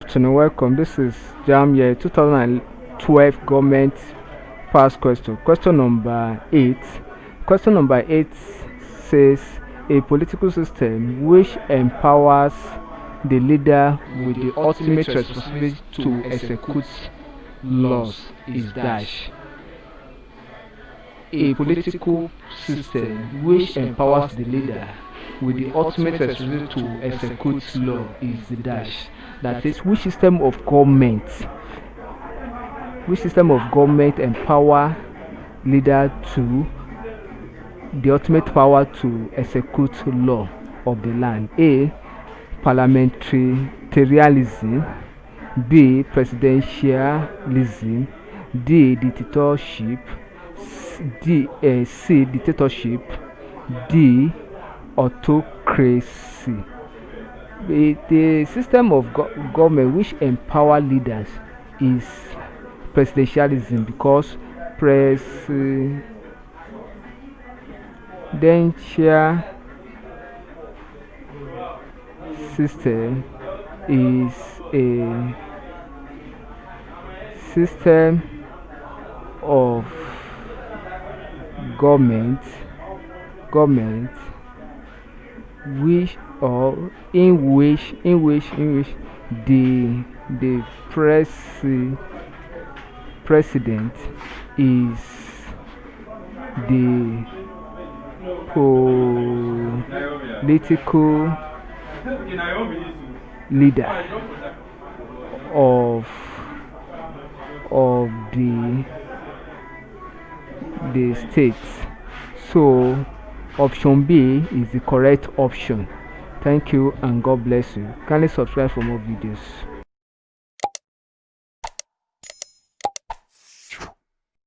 afternoon, welcome. This is Jamb here, 2012 government past question. Question number 8. Question number 8 says a political system which empowers the leader with the ultimate responsibility to execute laws is dash. A political system which empowers the leader with the ultimate responsibility to execute law is the dash. That is, which system of government empower leader to the ultimate power to execute law of the land? A. Parliamentarianism. B. Presidentialism. D. Dictatorship. C. Dictatorship. D. Autocracy. The system of government which empower leaders is presidentialism, because presidential system is a system of government which or in which the president is the political leader of the states. So option B is the correct option. Thank you and God bless you. Kindly subscribe for more videos.